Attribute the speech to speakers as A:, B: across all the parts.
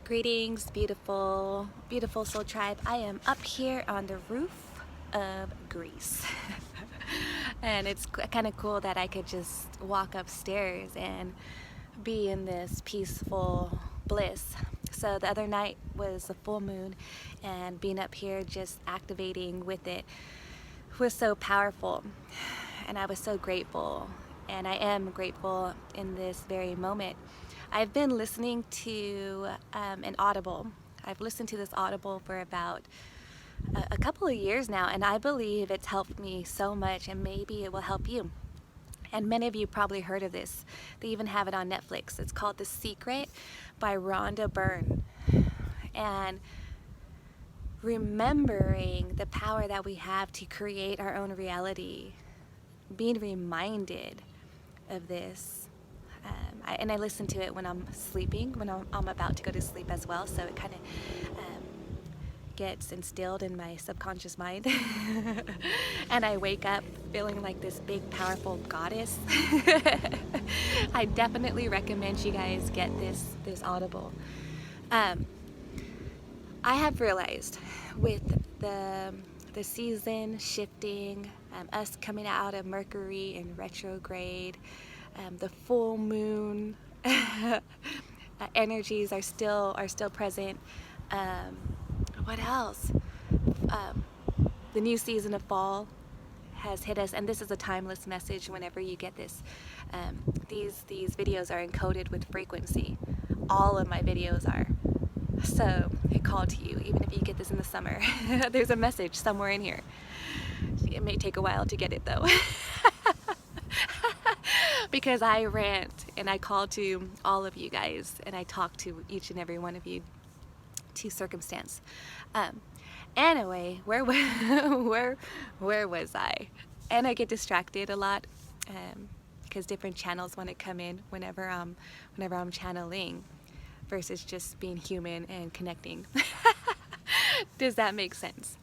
A: Greetings, beautiful, beautiful soul tribe. I am up here on the roof of Greece. And it's kind of cool that I could just walk upstairs and be in this peaceful bliss. So the other night was a full moon, and being up here just activating with it was so powerful. And I was so grateful, and I am grateful in this very moment. I've been listening to an Audible. I've listened to this Audible for about a couple of years now, and I believe it's helped me so much, and maybe it will help you. And many of you probably heard of this. They even have it on Netflix. It's called The Secret by Rhonda Byrne. And remembering the power that we have to create our own reality, being reminded of this. And I listen to it when I'm sleeping, when I'm about to go to sleep as well, so it kind of gets instilled in my subconscious mind. And I wake up feeling like this big, powerful goddess. I definitely recommend you guys get this Audible. I have realized with the season shifting, us coming out of Mercury in retrograde, the full moon energies are still present. What else? The new season of fall has hit us, and this is a timeless message. Whenever you get this, these videos are encoded with frequency. All of my videos are. So it called to you, even if you get this in the summer. There's a message somewhere in here. It may take a while to get it though. Because I rant and I call to all of you guys, and I talk to each and every one of you to circumstance. Anyway, where was I? And I get distracted a lot because different channels want to come in whenever I'm channeling, versus just being human and connecting. Does that make sense?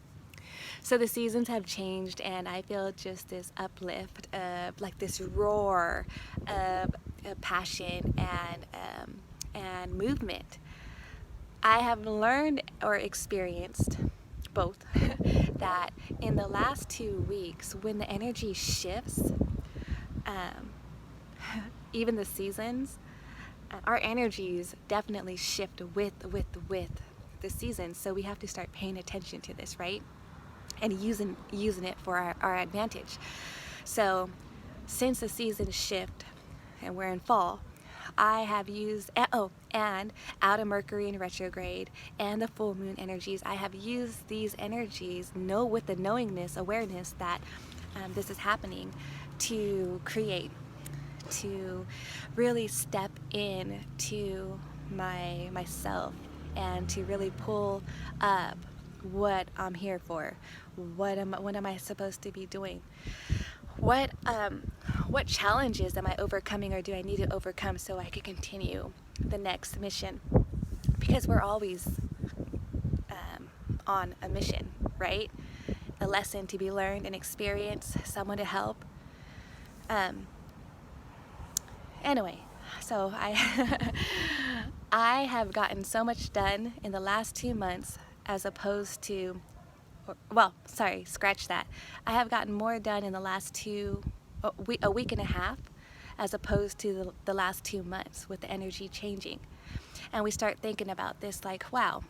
A: So the seasons have changed, and I feel just this uplift of like this roar of passion and movement. I have learned or experienced both that in the last 2 weeks, when the energy shifts, even the seasons, our energies definitely shift with the seasons. So we have to start paying attention to this, right? And using it for our advantage. So since the seasons shift and we're in fall, I have used, and out of Mercury in retrograde and the full moon energies, I have used these energies with the knowingness, awareness that this is happening, to create, to really step in to myself, and to really pull up what I'm here for. What am I supposed to be doing? What challenges am I overcoming, or do I need to overcome so I can continue the next mission? Because we're always on a mission, right? A lesson to be learned, an experience, someone to help. Anyway, so I have gotten so much done in the last 2 months, as opposed to, well, sorry, scratch that. I have gotten more done in the last a week and a half, as opposed to the last 2 months, with the energy changing. And we start thinking about this like, wow,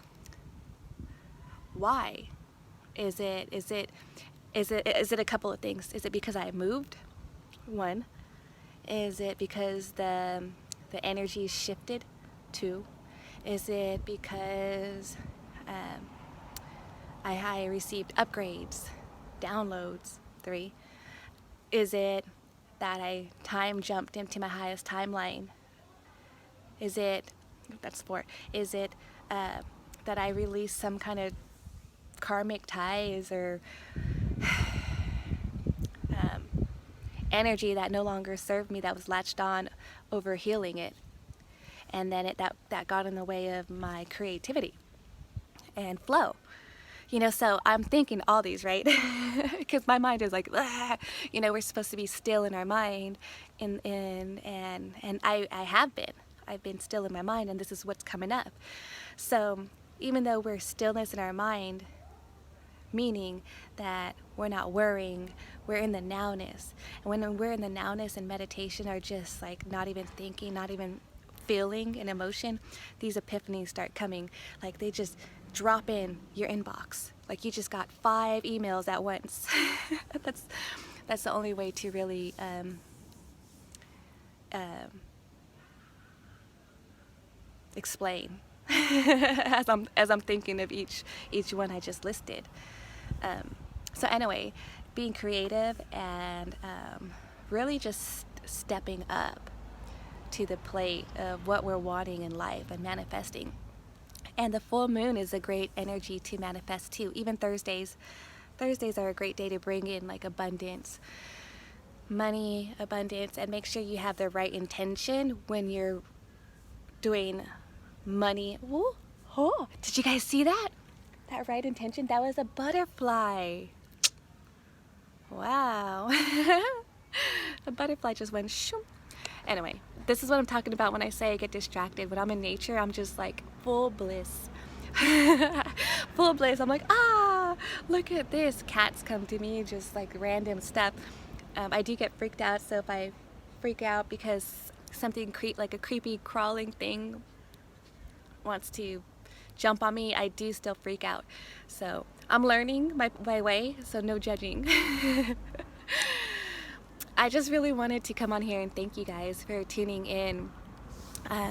A: why? Is it a couple of things? Is it because I moved? One. Is it because the energy shifted? Two. Is it because I received upgrades, downloads? 3. Is it that I time jumped into my highest timeline? Is it, that's 4. Is it that I released some kind of karmic ties, or energy that no longer served me, that was latched on over healing it, and then that got in the way of my creativity and flow? So I'm thinking all these, right? Because my mind is like, we're supposed to be still in our mind, and I have been. I've been still in my mind, and this is what's coming up. So even though we're stillness in our mind, meaning that we're not worrying, we're in the nowness. And when we're in the nowness and meditation, are just like not even thinking, not even feeling an emotion, these epiphanies start coming. Like they just drop in your inbox. Like you just got 5 emails at once. That's the only way to really explain as I'm thinking of each one I just listed. So anyway, being creative and really just stepping up to the plate of what we're wanting in life and manifesting. And the full moon is a great energy to manifest too. Even Thursdays are a great day to bring in like abundance, money, abundance, and make sure you have the right intention when you're doing money. Ooh, oh, did you guys see that? That right intention? That was a butterfly. Wow. The butterfly just went shoo. Anyway, this is what I'm talking about when I say I get distracted. When I'm in nature, I'm just like full bliss. Full bliss. I'm like, look at this. Cats come to me, just like random stuff. I do get freaked out, so if I freak out because something like a creepy crawling thing wants to jump on me, I do still freak out. So I'm learning my way, so no judging. I just really wanted to come on here and thank you guys for tuning in.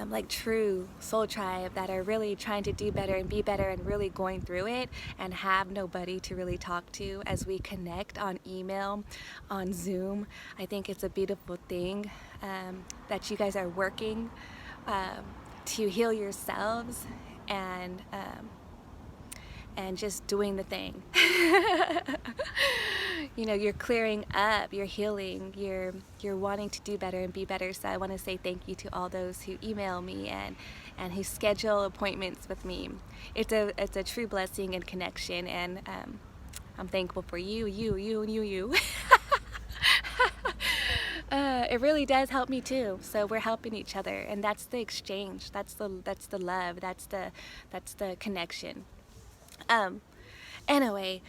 A: Like true soul tribe that are really trying to do better and be better and really going through it and have nobody to really talk to as we connect on email, on Zoom. I think it's a beautiful thing that you guys are working to heal yourselves and just doing the thing. You know, you're clearing up, you're healing, you're wanting to do better and be better. So I want to say thank you to all those who email me and who schedule appointments with me. It's a true blessing and connection, and I'm thankful for you. It really does help me too. So we're helping each other, and that's the exchange. That's the love. That's the connection. Anyway,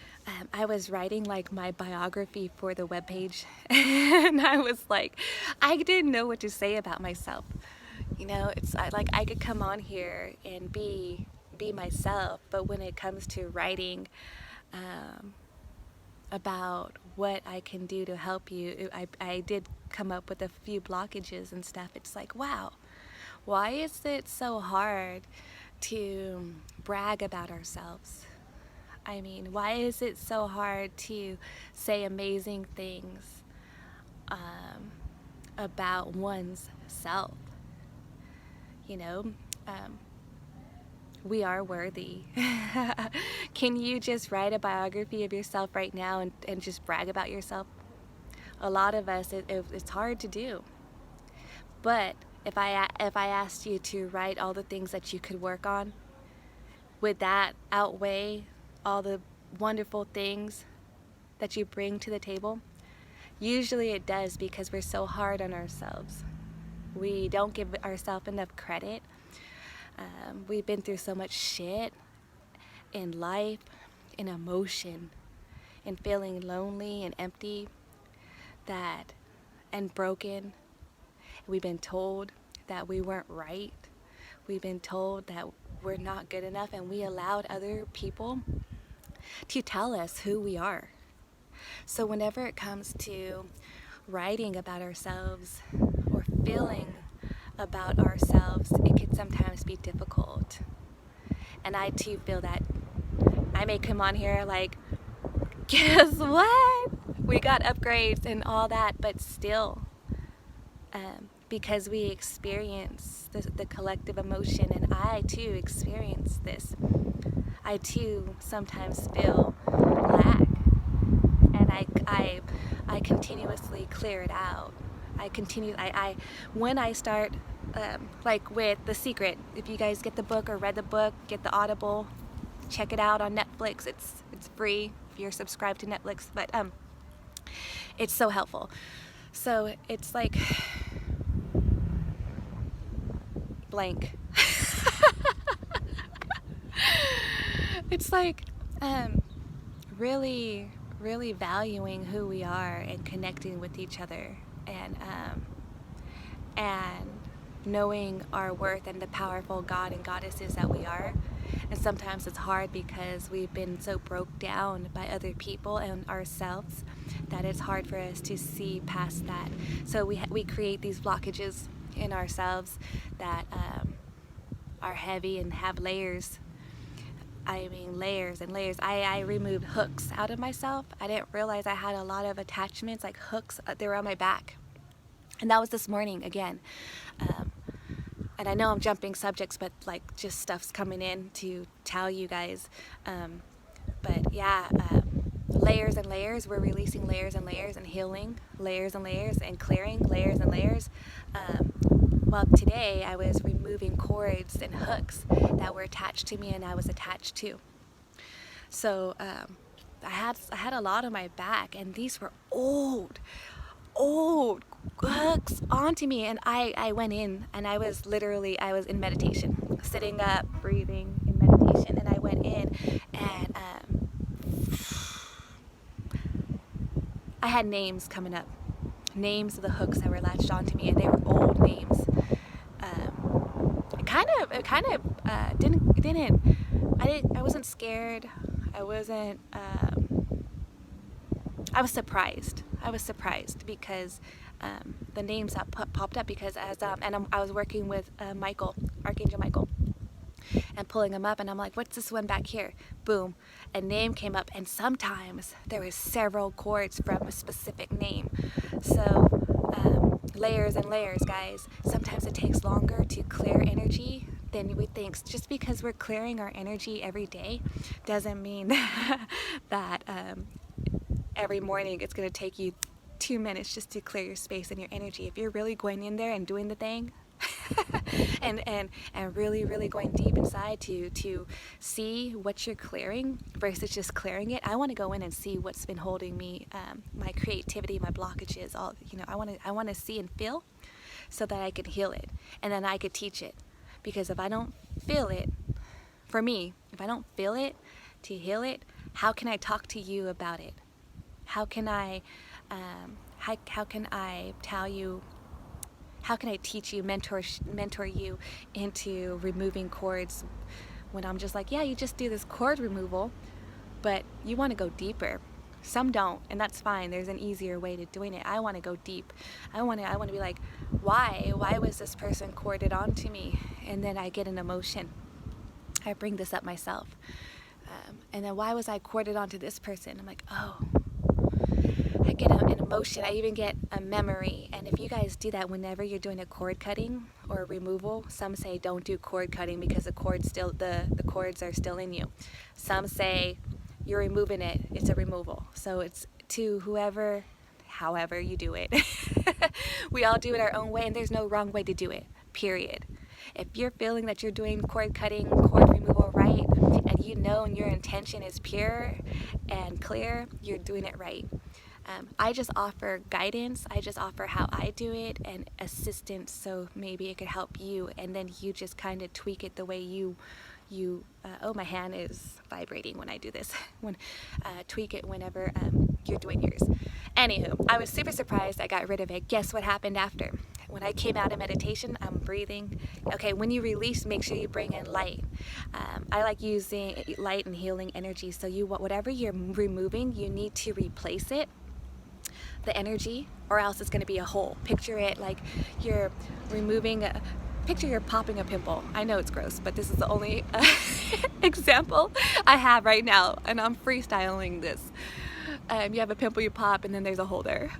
A: I was writing like my biography for the webpage, and I was like, I didn't know what to say about myself. You know, it's like I could come on here and be myself, but when it comes to writing about what I can do to help you, I did come up with a few blockages and stuff. It's like, wow, why is it so hard to brag about ourselves? I mean, why is it so hard to say amazing things about one's self? You know, we are worthy. Can you just write a biography of yourself right now and just brag about yourself? A lot of us, it's hard to do. But if I asked you to write all the things that you could work on, would that outweigh all the wonderful things that you bring to the table? Usually it does, because we're so hard on ourselves. We don't give ourselves enough credit. We've been through so much shit in life, in emotion, in feeling lonely and empty, and broken. We've been told that we weren't right. We've been told that we're not good enough, and we allowed other people to tell us who we are. So whenever it comes to writing about ourselves or feeling about ourselves, it can sometimes be difficult. And I too feel that. I may come on here like, guess what? We got upgrades and all that, but still, because we experience the collective emotion, and I too experience this, I too sometimes feel lack, and I continuously clear it out. When I start, like with The Secret, if you guys get the book or read the book, get the Audible, check it out on Netflix. It's free if you're subscribed to Netflix, but it's so helpful. So it's like, blank. It's like really, really valuing who we are and connecting with each other, and knowing our worth and the powerful God and goddesses that we are. And sometimes it's hard because we've been so broke down by other people and ourselves that it's hard for us to see past that. So we create these blockages in ourselves that are heavy and have layers. I mean, layers and layers. I removed hooks out of myself. I didn't realize I had a lot of attachments, like hooks. They were on my back. And that was this morning again. And I know I'm jumping subjects, but like just stuff's coming in to tell you guys. But yeah, layers and layers. We're releasing layers and layers and healing layers and layers and clearing layers and layers. Well, today I was removing cords and hooks that were attached to me and I was attached to. So I had a lot on my back, and these were old hooks onto me, and I went in, and I was in meditation, sitting up, breathing in meditation, and I went in, and I had names coming up, names of the hooks that were latched onto me, and they were old names. I wasn't scared. I was surprised. I was surprised because the names that popped up, because I was working with Michael, Archangel Michael, and pulling him up, and I'm like, what's this one back here? Boom, a name came up, and sometimes there was several chords from a specific name. So layers and layers, guys. Sometimes it takes longer to clear energy than we think. Just because we're clearing our energy every day doesn't mean that every morning it's going to take you 2 minutes just to clear your space and your energy. If you're really going in there and doing the thing and really, really going deep inside to see what you're clearing versus just clearing it, I want to go in and see what's been holding me, my creativity, my blockages, all, I want to see and feel so that I can heal it, and then I could teach it. Because if I don't feel it, for me, if I don't feel it to heal it, how can I talk to you about it? How can I tell you? How can I teach you, mentor you into removing cords when I'm just like, yeah, you just do this cord removal, but you want to go deeper. Some don't, and that's fine. There's an easier way to doing it. I want to go deep. I want to be like, why was this person corded onto me? And then I get an emotion. I bring this up myself. And then why was I corded onto this person? I'm like, oh, I get an emotion. I even get a memory. And if you guys do that whenever you're doing a cord cutting or removal, some say don't do cord cutting because the cords are still in you. Some say you're removing it, it's a removal. So it's to however you do it. We all do it our own way, and there's no wrong way to do it, period. If you're feeling that you're doing cord cutting, cord removal right, and your intention is pure and clear, you're doing it right. I just offer guidance. I just offer how I do it and assistance, so maybe it could help you, and then you just kind of tweak it the way you my hand is vibrating when I do this. Tweak it whenever you're doing yours. Anywho, I was super surprised I got rid of it. Guess what happened after? When I came out of meditation, I'm breathing. Okay, when you release, make sure you bring in light. I like using light and healing energy. So whatever you're removing, you need to replace it, the energy, or else it's going to be a hole. Picture it like you're removing picture you're popping a pimple. I know it's gross, but this is the only example I have right now, and I'm freestyling this. You have a pimple you pop, and then there's a hole there.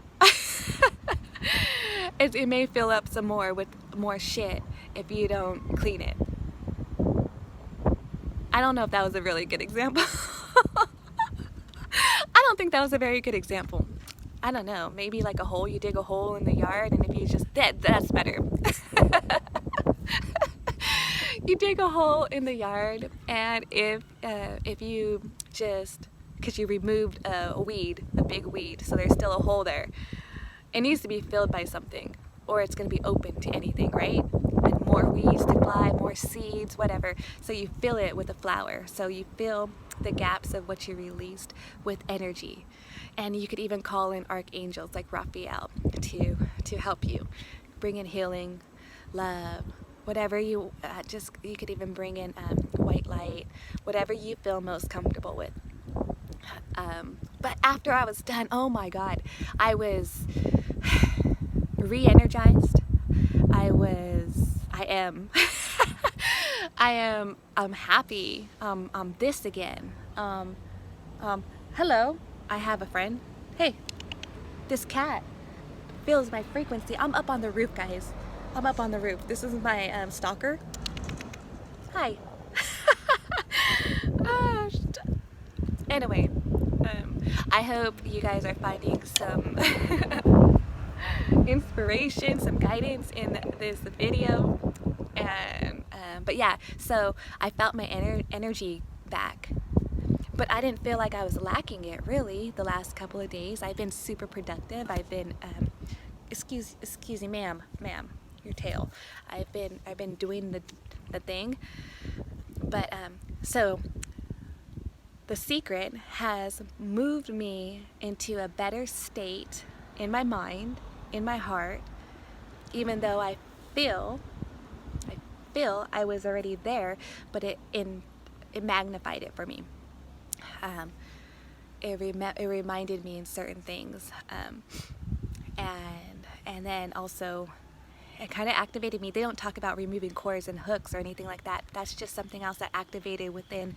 A: It may fill up some more with more shit if you don't clean it. I don't know if that was a really good example. I don't think that was a very good example. I don't know, maybe like a hole, you dig a hole in the yard, and if you just, that's better. You dig a hole in the yard, and if you just, because you removed a big weed, so there's still a hole there, it needs to be filled by something, or it's going to be open to anything, right? And more weeds to fly, more seeds, whatever. So you fill it with a flower. So you fill the gaps of what you released with energy. And you could even call in archangels like Raphael to help you bring in healing, love, whatever you you could even bring in white light, whatever you feel most comfortable with. But after I was done, oh my God, I was re-energized. I'm happy. I'm this again. Hello, I have a friend. Hey, this cat feels my frequency. I'm up on the roof, guys. I'm up on the roof. This is my stalker. Hi. Anyway, I hope you guys are finding some inspiration, some guidance in this video. And but yeah, so I felt my energy back. But I didn't feel like I was lacking it really the last couple of days. I've been super productive. I've been excuse me, ma'am, your tail. I've been doing the thing. But so the secret has moved me into a better state in my mind, in my heart, even though I feel I was already there, but it magnified it for me. It reminded me in certain things, and then also it kind of activated me. They don't talk about removing cords and hooks or anything like that. That's just something else that activated within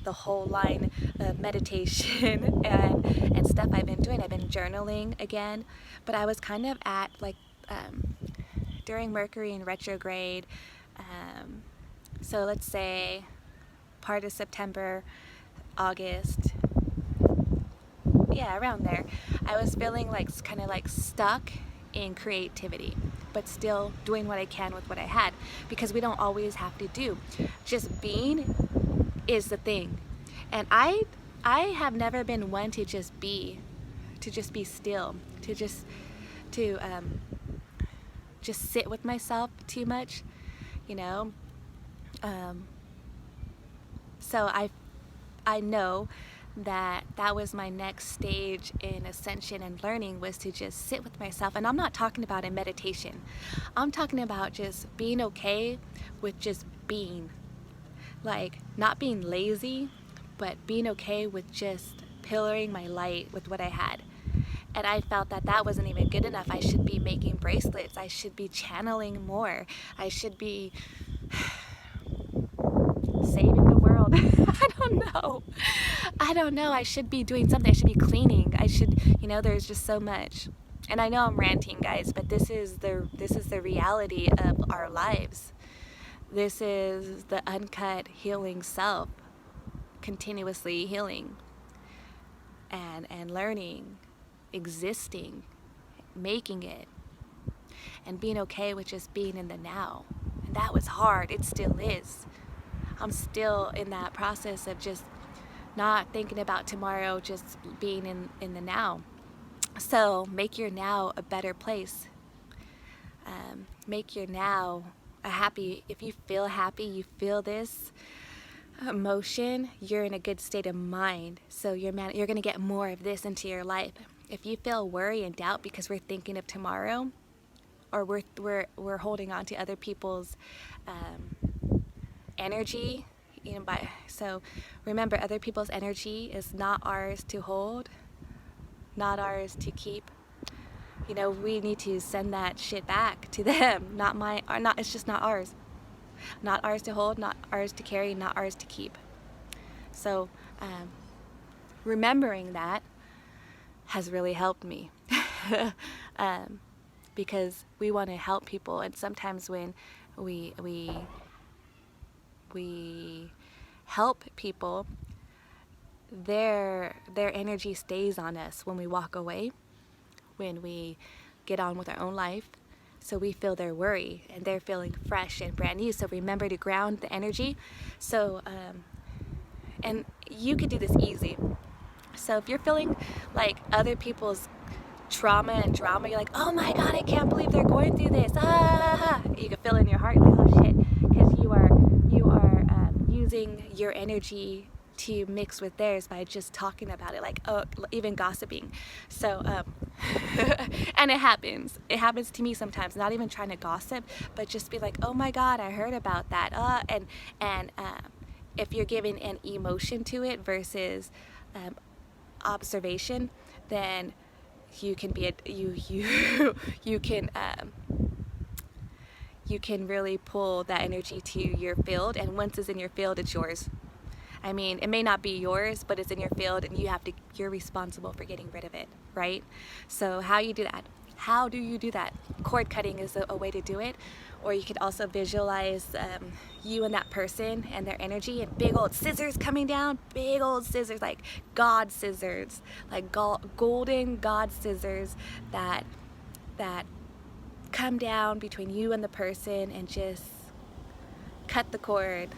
A: the whole line of meditation and stuff I've been doing. I've been journaling again, but I was kind of at like during Mercury in retrograde, so let's say part of September, August, yeah, around there, I was feeling like kind of like stuck in creativity, but still doing what I can with what I had, because we don't always have to do. Just being is the thing. And I have never been one to just be still, to just sit with myself too much, you know. So I know that was my next stage in ascension and learning, was to just sit with myself. And I'm not talking about in meditation. I'm talking about just being okay with just being. Like, not being lazy, but being okay with just pillaring my light with what I had. And I felt that wasn't even good enough. I should be making bracelets. I should be channeling more. I should be saving the world. I don't know. I should be doing something. I should be cleaning. I should, there's just so much. And I know I'm ranting, guys, but this is the reality of our lives. This is the uncut healing self, continuously healing and learning, existing, making it, and being okay with just being in the now. And that was hard. It still is. I'm still in that process of just not thinking about tomorrow, just being in the now. So make your now a better place. Make your now a happy, if you feel happy, you feel this emotion, you're in a good state of mind. So you're going to get more of this into your life. If you feel worry and doubt because we're thinking of tomorrow, or we're holding on to other people's energy, so remember, other people's energy is not ours to hold, not ours to keep. We need to send that shit back to them. It's just not ours. Not ours to hold, not ours to carry, not ours to keep. So remembering that has really helped me. Because we want to help people, and sometimes when we help people, their energy stays on us when we walk away, when we get on with our own life. So we feel their worry, and they're feeling fresh and brand new. So remember to ground the energy. So and you could do this easy. So if you're feeling like other people's trauma and drama, you're like, oh my god, I can't believe they're going through this. Ah, you can feel it in your heart, like, oh shit, because you are using your energy to mix with theirs by just talking about it, like, oh, even gossiping. So and it happens to me sometimes, not even trying to gossip, but just be like, oh my god, I heard about that. And if you're giving an emotion to it versus observation, then you can be you can you can really pull that energy to your field, and once it's in your field, it's yours. I mean, it may not be yours, but it's in your field, and you're responsible for getting rid of it, right? So how you do that? How do you do that? Cord cutting is a way to do it, or you could also visualize you and that person and their energy, and big old scissors coming down, big old scissors, like God scissors, like golden God scissors that come down between you and the person and just cut the cord.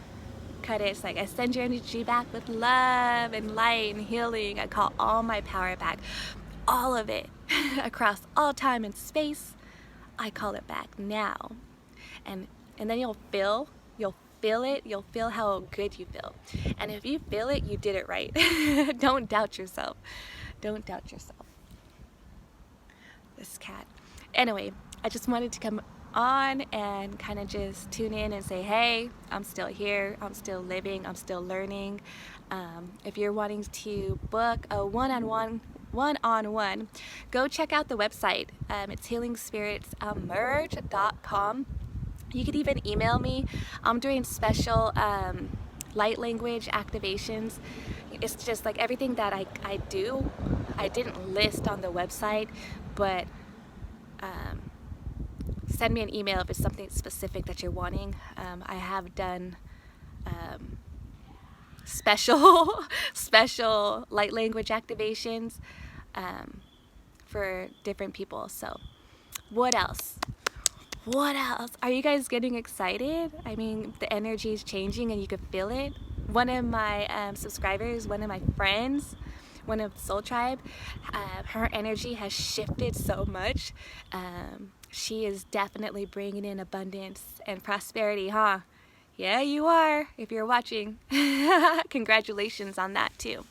A: Cut it. It's like, I send your energy back with love and light and healing. I call all my power back, all of it, across all time and space. I call it back now. And then you'll feel it. You'll feel how good you feel. And if you feel it, you did it right. Don't doubt yourself. Don't doubt yourself. This cat. Anyway, I just wanted to come on and kind of just tune in and say, hey, I'm still here, I'm still living, I'm still learning. If you're wanting to book a one-on-one, go check out the website. It's healingspiritsemerge.com. You could even email me. I'm doing special light language activations. It's just like everything that I do, I didn't list on the website, but send me an email if it's something specific that you're wanting. I have done special light language activations for different people. So what else? Are you guys getting excited? I mean, the energy is changing and you can feel it. One of my subscribers, one of my friends, one of Soul Tribe, her energy has shifted so much. She is definitely bringing in abundance and prosperity, huh? Yeah, you are, if you're watching. Congratulations on that too.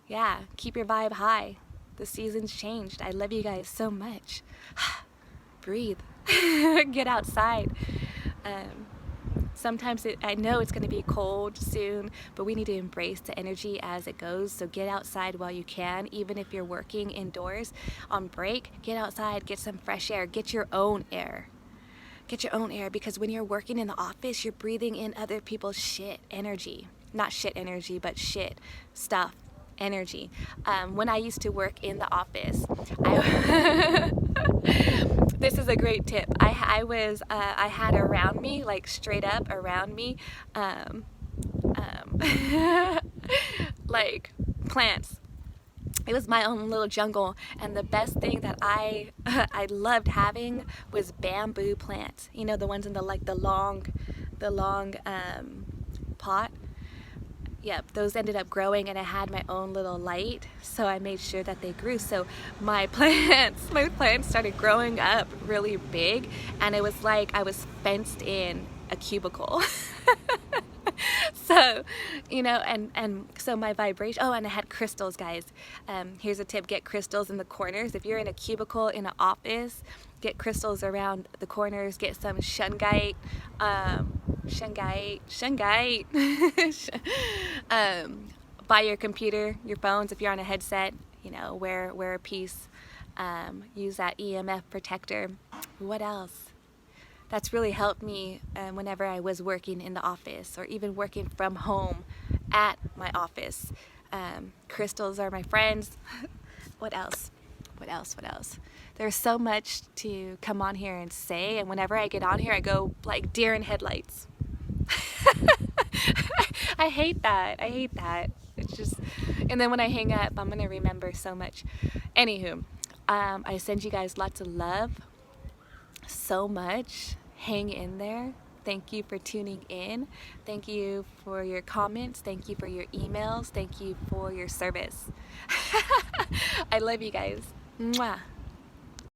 A: Yeah, keep your vibe high. The season's changed. I love you guys so much. Breathe. Get outside. Sometimes I know it's going to be cold soon, but we need to embrace the energy as it goes. So get outside while you can, even if you're working indoors on break. Get outside, get some fresh air, get your own air. Get your own air, because when you're working in the office, you're breathing in other people's shit energy. Not shit energy, but shit stuff energy. When I used to work in the office, this is a great tip. I had around me, like straight up around me, like plants. It was my own little jungle, and the best thing that I loved having was bamboo plants. You know, the ones in the long pot. Yep, those ended up growing, and I had my own little light, so I made sure that they grew. So my plants started growing up really big, and it was like I was fenced in a cubicle. So, you know, and so my vibration, oh, and I had crystals, guys. Here's a tip: get crystals in the corners. If you're in a cubicle in an office, get crystals around the corners. Get some shungite, by your computer, your phones. If you're on a headset, you know, wear a piece. Use that EMF protector. What else? That's really helped me whenever I was working in the office, or even working from home at my office. Crystals are my friends. What else? There's so much to come on here and say, and whenever I get on here, I go like deer in headlights. I hate that. It's just, and then when I hang up, I'm gonna remember so much. Anywho, I send you guys lots of love. So much. Hang in there. Thank you for tuning in. Thank you for your comments. Thank you for your emails. Thank you for your service. I love you guys. Mwah.